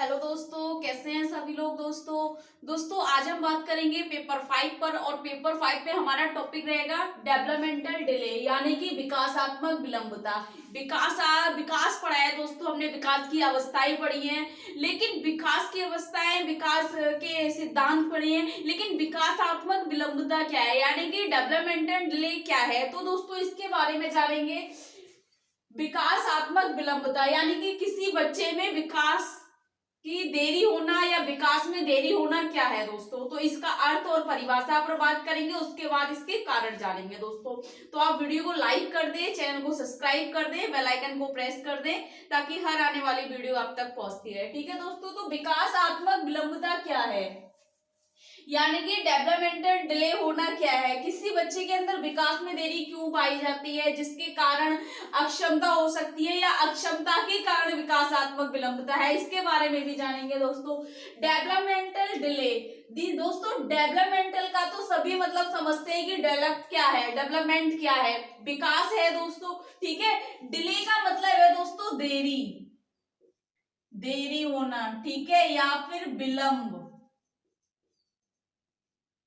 Hello दोस्तों, कैसे हैं सभी लोग। दोस्तों आज हम बात करेंगे पेपर 5 पर। और पेपर 5 पे हमारा टॉपिक रहेगा डेवलपमेंटल डिले, यानी कि विकासात्मक विलंबता। विकास पढ़ा है दोस्तों, हमने विकास की अवस्थाएं पढ़ी हैं, लेकिन विकास की अवस्थाएं, विकास के सिद्धांत पढ़े हैं, लेकिन विकासात्मक विलंबता क्या है, यानी कि डेवलपमेंटल डिले क्या है। तो दोस्तों इसके बारे में जानेंगे। विकासात्मक विलंबता यानी कि किसी बच्चे में विकास की देरी होना या विकास में देरी होना क्या है दोस्तों। तो इसका अर्थ और परिभाषा पर बात करेंगे, उसके बाद इसके कारण जानेंगे दोस्तों। तो आप वीडियो को लाइक कर दें, चैनल को सब्सक्राइब कर दें, बेल आइकन को प्रेस कर दें, ताकि हर आने वाली वीडियो आप तक पहुंचती रहे। ठीक है दोस्तों। तो विकासात्मक विलंबता क्या है, यानी कि डेवलपमेंटल डिले होना क्या है, किसी बच्चे के अंदर विकास में देरी क्यों पाई जाती है, जिसके कारण अक्षमता हो सकती है या अक्षमता के कारण विकासात्मक विलंबता है, इसके बारे में भी जानेंगे दोस्तों। डेवलपमेंटल डिले दोस्तों, डेवलपमेंटल का तो सभी मतलब समझते हैं कि डेवलप क्या है, डेवलपमेंट क्या है, विकास है दोस्तों। ठीक है। डिले का मतलब है दोस्तों देरी होना, ठीक है, या फिर विलंब।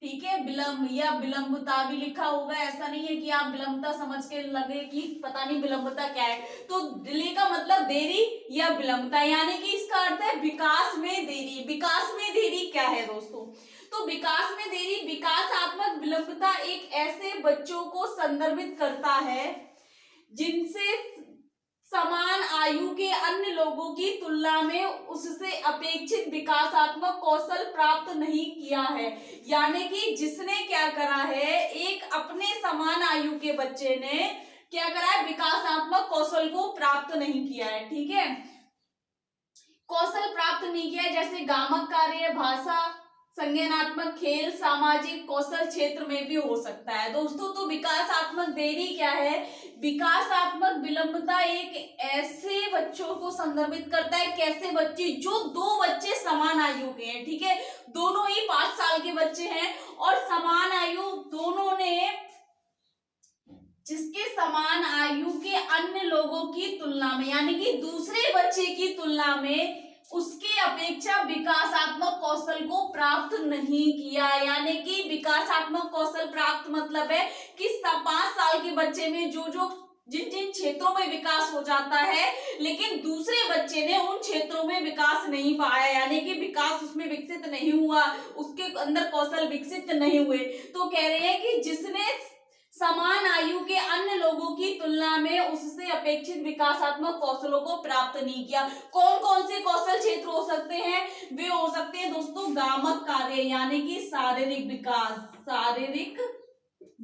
ठीक है, विलंब या विलंबता भी लिखा होगा, ऐसा नहीं है कि आप विलंबता समझ के लगे कि पता नहीं विलंबता क्या है। तो डिले का मतलब देरी या विलंबता, यानी कि इसका अर्थ है विकास में देरी। विकास में देरी क्या है दोस्तों। तो विकास में देरी, विकासात्मक विलंबता एक ऐसे बच्चों को संदर्भित करता है जिनसे समान आयु के अन्य लोगों की तुलना में उससे अपेक्षित विकासात्मक कौशल प्राप्त नहीं किया है। यानी कि जिसने क्या करा है, एक अपने समान आयु के बच्चे ने क्या करा है, विकासात्मक कौशल को प्राप्त नहीं किया है। ठीक है, कौशल प्राप्त नहीं किया है, जैसे गामक कार्य, भाषा, संज्ञानात्मक, खेल, सामाजिक कौशल क्षेत्र में भी हो सकता है दोस्तों। तो विकासात्मक देरी क्या है, विकासात्मक विलंबता एक ऐसे बच्चों को संदर्भित करता है, कैसे बच्चे, जो दो बच्चे समान आयु के हैं, ठीक है, दोनों ही 5 साल के बच्चे हैं और समान आयु दोनों ने, जिसके समान आयु के अन्य लोगों की तुलना में, यानी कि दूसरे बच्चे की तुलना में उसके अपेक्षा विकासात्मक कौशल को प्राप्त नहीं किया। यानी कि विकासात्मक कौशल प्राप्त मतलब है कि 5 साल के बच्चे में जिन जिन क्षेत्रों में विकास हो जाता है, लेकिन दूसरे बच्चे ने उन क्षेत्रों में विकास नहीं पाया, यानी कि विकास उसमें विकसित नहीं हुआ, उसके अंदर कौशल विकसित नहीं हुए। तो कह रहे हैं कि जिसने समान आयु के अन्य लोगों की तुलना में उससे अपेक्षित विकासात्मक कौशलों को प्राप्त नहीं किया। कौन कौन से कौशल क्षेत्र हो सकते हैं, वे हो सकते हैं दोस्तों गामक कार्य, यानी कि शारीरिक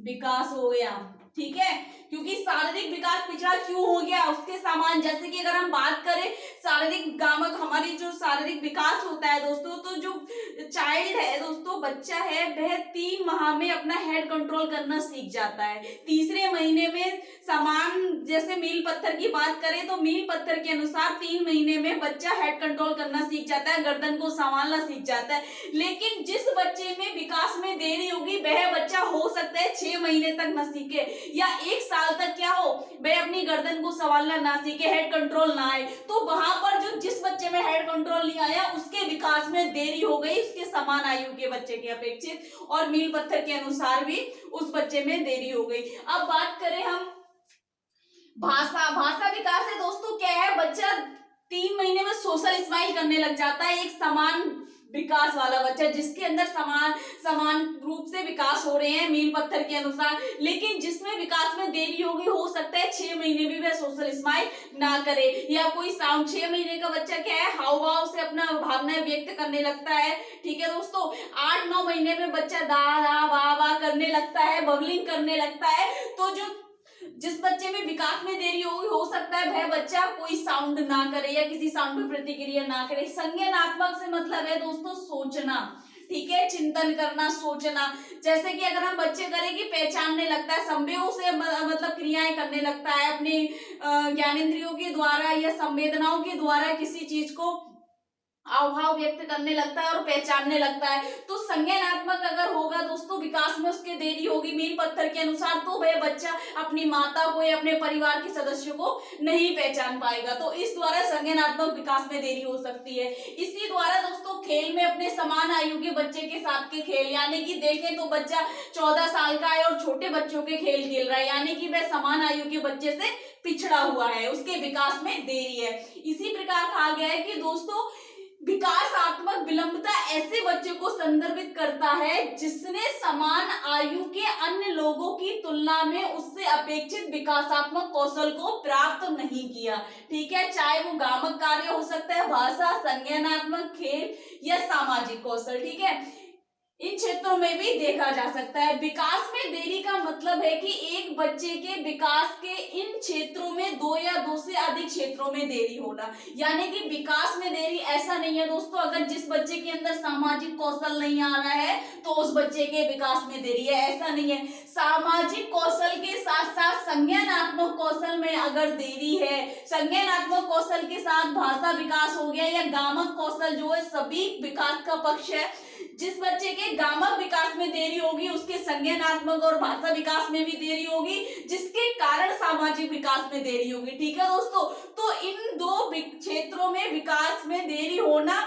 विकास हो गया। ठीक है, क्योंकि शारीरिक विकास पिछड़ा क्यों हो गया, उसके समान, जैसे कि अगर हम बात करें शारीरिक गामक, हमारी जो शारीरिक विकास होता है दोस्तों, तो जो चाइल्ड है दोस्तों, बच्चा है, वह 3 माह में अपना हेड कंट्रोल करना सीख जाता है। तीसरे महीने में समान, जैसे मील पत्थर की बात करें तो मील पत्थर के अनुसार 3 महीने में बच्चा हेड कंट्रोल करना सीख जाता है, गर्दन को संभालना सीख जाता है। लेकिन जिस बच्चे में विकास में देरी होगी, वह बच्चा हो सकता है 6 महीने तक न सीखे या 1 साल तक क्या हो, वह अपनी गर्दन को संभालना ना सीखे, हेड कंट्रोल ना आए। तो वहां पर जो जिस बच्चे में हेड कंट्रोल नहीं आया, उसके विकास में देरी हो गई, उसके समान आयु के बच्चे के अपेक्षित, और मील पत्थर के अनुसार भी उस बच्चे में देरी हो गई। अब बात करें हम भाषा विकास है दोस्तों, क्या है, बच्चा 3 महीने में सोशल स्माइल करने लग जाता है, एक समान विकास वाला बच्चा, जिसके अंदर समान रूप से विकास हो रहे हैं मील पत्थर के अनुसार। लेकिन जिसमें विकास में देरी होगी, हो सकता है 6 महीने भी वह सोशल स्माइल ना करे, या कोई साउंड, 6 महीने का बच्चा क्या है, हाव भाव से अपना भावनाएं व्यक्त करने लगता है। ठीक है दोस्तों, 8-9 महीने में बच्चा दा दा वाह वाह करने लगता है, बबलिंग करने लगता है। तो जिस बच्चे में विकास में देरी होगी, हो सकता है वह बच्चा कोई साउंड ना करे या किसी साउंड पर प्रतिक्रिया ना करे। संज्ञानात्मक से मतलब है दोस्तों सोचना, ठीक है, चिंतन करना, सोचना। जैसे कि अगर हम बच्चे करें कि पहचानने लगता है, संवेगों से मतलब क्रियाएं करने लगता है, अपने ज्ञानेंद्रियों के द्वारा या संवेदनाओं के द्वारा किसी चीज को हाव भाव व्यक्त करने लगता है और पहचानने लगता है। तो संज्ञानात्मक अगर होगा दोस्तों विकास में उसके देरी होगी मील पत्थर के अनुसार, तो वह बच्चा अपनी माता को या अपने परिवार के सदस्यों को नहीं पहचान पाएगा। तो इस द्वारा संज्ञानात्मक विकास में देरी हो सकती है। इसी द्वारा दोस्तों खेल में अपने समान आयु के बच्चे के साथ के खेल, यानी कि देखें तो बच्चा 14 साल का है और छोटे बच्चों के खेल खेल रहा है, यानी कि वह समान आयु के बच्चे से पिछड़ा हुआ है, उसके विकास में देरी है। इसी प्रकार कहा गया है कि दोस्तों विकासात्मक विलंबता ऐसे बच्चे को संदर्भित करता है जिसने समान आयु के अन्य लोगों की तुलना में उससे अपेक्षित विकासात्मक कौशल को प्राप्त नहीं किया। ठीक है, चाहे वो गामक कार्य हो सकता है, भाषा, संज्ञानात्मक, खेल या सामाजिक कौशल। ठीक है, इन क्षेत्रों में भी देखा जा सकता है। विकास में देरी का मतलब है कि एक बच्चे के विकास के इन क्षेत्रों में दो या दो से अधिक क्षेत्रों में देरी होना, यानी कि विकास में देरी ऐसा नहीं है दोस्तों अगर जिस बच्चे के अंदर सामाजिक कौशल नहीं आ रहा है तो उस बच्चे के विकास में देरी है, ऐसा नहीं है। सामाजिक कौशल के साथ साथ संज्ञानात्मक कौशल में अगर देरी है, संज्ञानात्मक कौशल के साथ भाषा विकास हो गया या गामक कौशल जो है सभी विकास का पक्ष है। जिस बच्चे के गामक विकास में देरी होगी उसके संज्ञानात्मक और भाषा विकास में भी देरी होगी, जिसके कारण सामाजिक विकास में देरी होगी। ठीक है दोस्तों, तो इन दो क्षेत्रों में विकास में देरी होना,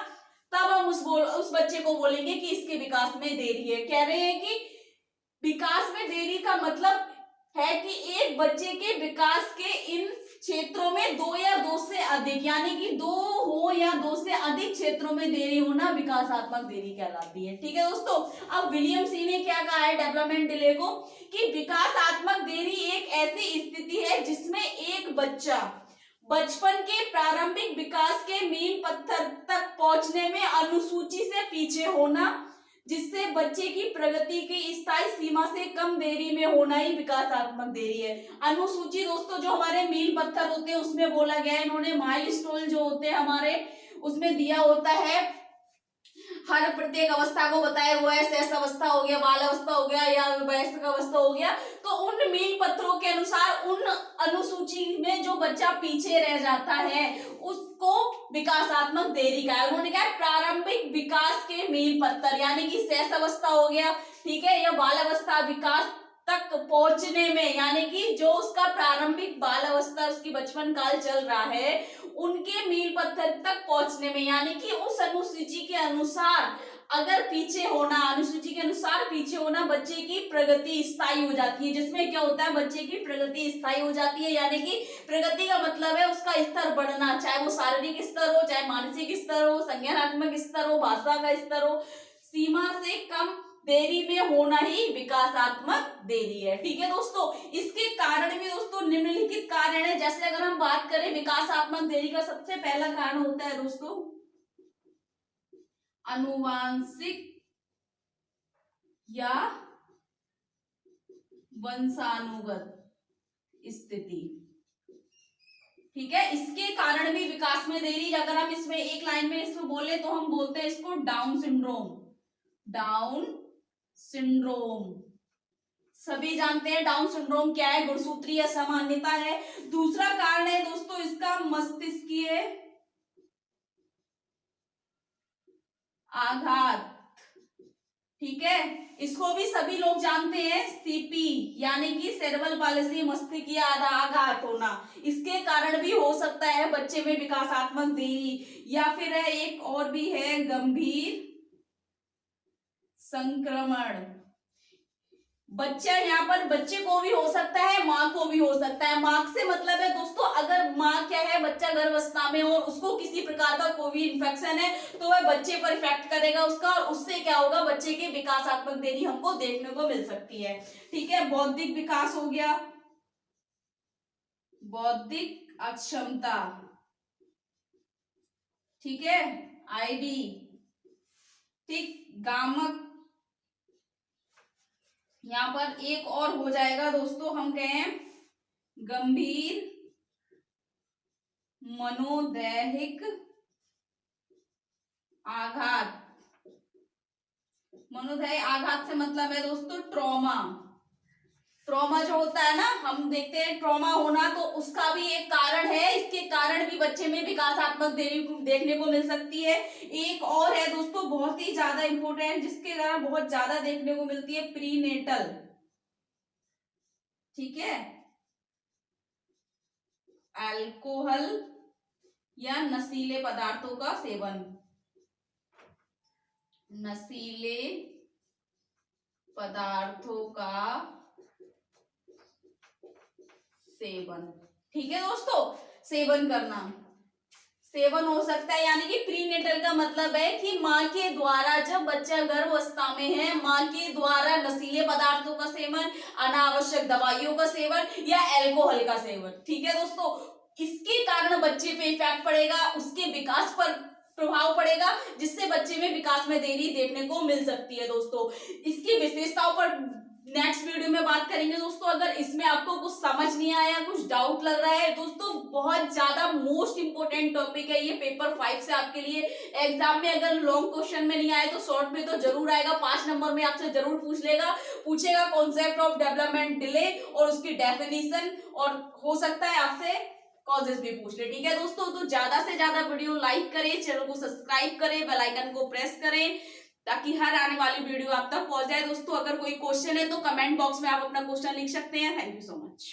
तब हम उस बच्चे को बोलेंगे कि इसके विकास में देरी है। कह रहे हैं कि विकास में देरी का मतलब है कि एक बच्चे के विकास के इन क्षेत्रों में दो या दो से अधिक, यानी कि दो हो या दो से अधिक क्षेत्रों में देरी होना विकासात्मक देरी कहलाती है। ठीक है दोस्तों, अब विलियम सी ने क्या कहा है डेवलपमेंट डिले को, कि विकासात्मक देरी एक ऐसी स्थिति है जिसमें एक बच्चा बचपन के प्रारंभिक विकास के मील पत्थर तक पहुंचने में अनुसूची से पीछे होना, जिससे बच्चे की प्रगति की स्थायी सीमा से कम देरी में होना ही विकासात्मक देरी है। अनुसूची दोस्तों जो हमारे मील पत्थर होते हैं उसमें बोला गया है, इन्होंने माइलस्टोन जो होते हैं हमारे उसमें दिया होता है, हर प्रत्येक अवस्था को बताया हुआ है, शेष अवस्था हो गया, बाल अवस्था हो गया या वयस्क अवस्था हो गया। तो उन मील पत्थरों के अनुसार उन अनुसूची में जो बच्चा पीछे रह जाता है उसको विकासात्मक देरी का है। उन्होंने कहा प्रारंभिक विकास के मील पत्थर, यानी कि शेष अवस्था हो गया, ठीक है, या बाल अवस्था विकास तक पहुंचने में, यानी कि जो उसका प्रारंभिक बाल अवस्था उसकी बचपन काल चल रहा है उनके मील पत्थर तक पहुंचने में, यानी कि उस अनुसूची के अनुसार अगर पीछे होना, अनुसूची के अनुसार पीछे होना, बच्चे की प्रगति स्थायी हो जाती है। जिसमें क्या होता है, बच्चे की प्रगति स्थायी हो जाती है, यानी कि प्रगति का मतलब है उसका स्तर बढ़ना, चाहे वो शारीरिक स्तर हो, चाहे मानसिक स्तर हो, संज्ञानात्मक स्तर हो, भाषा का स्तर हो, सीमा से कम देरी में होना ही विकासात्मक देरी है। ठीक है दोस्तों, इसके कारण भी दोस्तों निम्नलिखित कारण है। जैसे अगर हम बात करें विकासात्मक देरी का, सबसे पहला कारण होता है दोस्तों आनुवांशिक या वंशानुगत स्थिति। ठीक है, इसके कारण भी विकास में देरी, अगर हम इसमें एक लाइन में इसको बोले तो हम बोलते हैं इसको डाउन सिंड्रोम। डाउन सिंड्रोम सभी जानते हैं डाउन सिंड्रोम क्या है, गुणसूत्रीय असामान्यता है। दूसरा कारण है दोस्तों इसका मस्तिष्कीय आघात। ठीक है, इसको भी सभी लोग जानते हैं, सीपी यानी कि सेरेब्रल पालिसी, मस्तिष्कीय आघात होना, इसके कारण भी हो सकता है बच्चे में विकासात्मक देरी। या फिर एक और भी है गंभीर संक्रमण। बच्चा यहाँ पर बच्चे को भी हो सकता है, माँ को भी हो सकता है। माँ से मतलब है दोस्तों अगर माँ क्या है, बच्चा गर्भावस्था में और उसको किसी प्रकार का कोई इन्फेक्शन है तो वह बच्चे पर इफेक्ट करेगा उसका, और उससे क्या होगा, बच्चे की विकासात्मक देरी हमको देखने को मिल सकती है। ठीक है, बौद्धिक विकास हो गया, बौद्धिक अक्षमता, ठीक है, आईडी, ठीक, गामक, यहां पर एक और हो जाएगा दोस्तों, हम कहें गंभीर मनोदैहिक आघात। मनोदैहिक आघात से मतलब है दोस्तों ट्रॉमा। ट्रॉमा जो होता है ना, हम देखते हैं ट्रॉमा होना, तो उसका भी एक कारण है, इसके कारण भी बच्चे में विकासात्मक देरी देखने को मिल सकती है। एक और है दोस्तों बहुत ही ज्यादा इंपॉर्टेंट, जिसके कारण बहुत ज्यादा देखने को मिलती है, प्रीनेटल, ठीक है, अल्कोहल या नशीले पदार्थों का सेवन, नशीले पदार्थों का सेवन, ठीक है दोस्तों, सेवन करना, सेवन हो सकता है, यानी कि प्रीनेटल का मतलब है कि माँ के द्वारा, जब बच्चा गर्भावस्था में है, माँ के द्वारा नशीले पदार्थों का सेवन, अनावश्यक दवाइयों का सेवन या अल्कोहल का सेवन, ठीक है दोस्तों, इसके कारण बच्चे पे इफेक्ट पड़ेगा, उसके विकास पर प्रभाव पड़ेगा, जिससे बच्चे में विकास में देरी देखने को मिल सकती है दोस्तों। इसकी विशेषताओं पर नेक्स्ट वीडियो में बात करेंगे दोस्तों। अगर इसमें आपको कुछ समझ नहीं आया, कुछ डाउट लग रहा है दोस्तों, बहुत ज्यादा मोस्ट इंपोर्टेंट टॉपिक है ये पेपर 5 से आपके लिए। एग्जाम में अगर लॉन्ग क्वेश्चन में नहीं आए तो शॉर्ट में तो जरूर आएगा, 5 नंबर में आपसे जरूर पूछेगा कॉन्सेप्ट ऑफ डेवलपमेंट डिले और उसकी डेफिनेशन, और हो सकता है आपसे कॉजेस भी पूछ ले, ठीक है दोस्तों। तो ज्यादा से ज्यादा वीडियो लाइक करें, चैनल को सब्सक्राइब करें, बेल आइकन को प्रेस करें, ताकि हर आने वाली वीडियो आप तक पहुंच जाए दोस्तों। अगर कोई क्वेश्चन है तो कमेंट बॉक्स में आप अपना क्वेश्चन लिख सकते हैं। Thank you so much.